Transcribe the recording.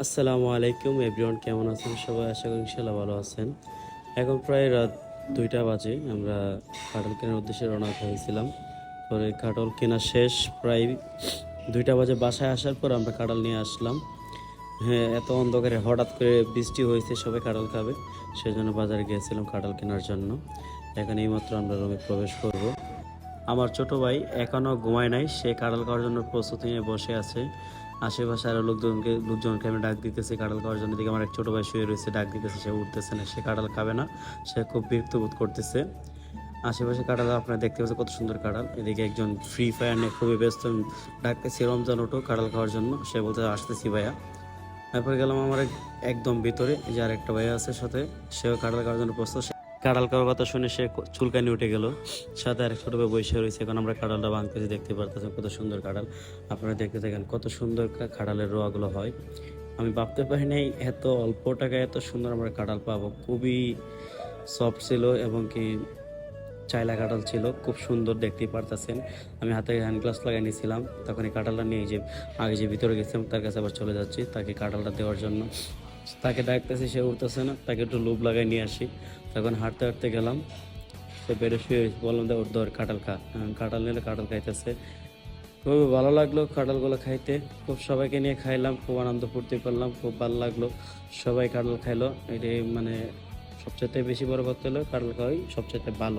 আসসালামু আলাইকুম এভরিওয়ান, কেমন আছেন সবাই? আশা করি ইনশাল্লাহ ভালো আছেন। এখন প্রায় রাত 2টা বাজে। আমরা কাঁঠাল কেনার উদ্দেশ্যে রওনা হয়েছিলাম। পরে কাঁঠাল কেনা শেষ, প্রায় 2টা বাজে বাসায় আসার পর আমরা কাঁঠাল নিয়ে আসলাম। হ্যাঁ, এত অন্ধকারে হঠাৎ করে বৃষ্টি হয়েছে, সবাই কাঁঠাল খাবে, সেজন্য বাজারে গিয়েছিলাম কাঁঠাল কেনার জন্য। এখন এইমাত্র আমরা রুমে প্রবেশ করব। আমার ছোট ভাই এখনও ঘুমায় নাই, সে কাঁঠাল খাওয়ার জন্য প্রস্তুতি নিয়ে বসে আছে। আশেপাশে আরও লোকজনকে আমি ডাক দিতেছি কাঁঠাল খাওয়ার জন্য। দিকে আমার এক ছোট ভাই শুয়ে রয়েছে, ডাক দিতেছে, সে উঠতেছে না, সে কাঁঠাল খাবে না, সে খুব বিরক্ত বোধ করতেছে। আশেপাশে কাঁঠাল আপনারা দেখতে পাচ্ছেন কত সুন্দর কাঁঠাল। এদিকে একজন ফ্রি ফায়ার নিয়ে খুবই ব্যস্ত, ডাকতেছি রমজান ওঠো কাঁঠাল খাওয়ার জন্য, সে বলতে আসতেছি ভাইয়া। তারপরে গেলাম আমার একদম ভিতরে, যে আর একটা ভাইয়া আছে সাথে, সেও কাঁঠাল খাওয়ার জন্য প্রস্তুত। কাঁঠাল খাওয়ার কথা শুনে সে চুলকানি উঠে গেল, সাথে আর ছোট ভাই বসে রয়েছে। এখন আমরা কাঁঠালটা ভাঙতেছি, দেখতে পারতেছেন কত সুন্দর কাঁঠাল। আপনারা দেখতে থাকেন কত সুন্দর কাঁঠালের রোয়াগুলো হয়। আমি ভাবতে পারি নাই এত অল্প টাকায় এত সুন্দর আমরা কাঁঠাল পাবো। খুবই সফট ছিল এবং কি চাইলা কাঁঠাল ছিল, খুব সুন্দর, দেখতেই পারতেছেন। আমি হাতে হ্যান্ড গ্লাভস লাগাই নিয়েছিলাম, তখন এই কাঁঠালটা নিয়ে যে আগে যে ভিতরে গেছিলাম তার কাছে আবার চলে যাচ্ছি তাকে কাঁঠালটা দেওয়ার জন্য। তাকে ডাকতেছি, সে উঠতেছে না, তাকে একটু লোভ লাগাই নিয়ে আসি। তখন হাঁটতে হাঁটতে গেলাম, সে বেড়ে শুয়ে বললাম ওর দর কাঁঠাল খা। কাঁঠাল নিলে কাঁঠাল খাইতেছে, খুব ভালো লাগলো কাঁঠালগুলো খাইতে। খুব সবাইকে নিয়ে খাইলাম, খুব আনন্দ ফুর্তি করলাম, খুব ভালো লাগলো। সবাই কাঁঠাল খাইলো, এটাই মানে সবচেয়ে বেশি বড় কথা হলো কাঁঠাল খাওয়াই সবচেয়ে ভালো।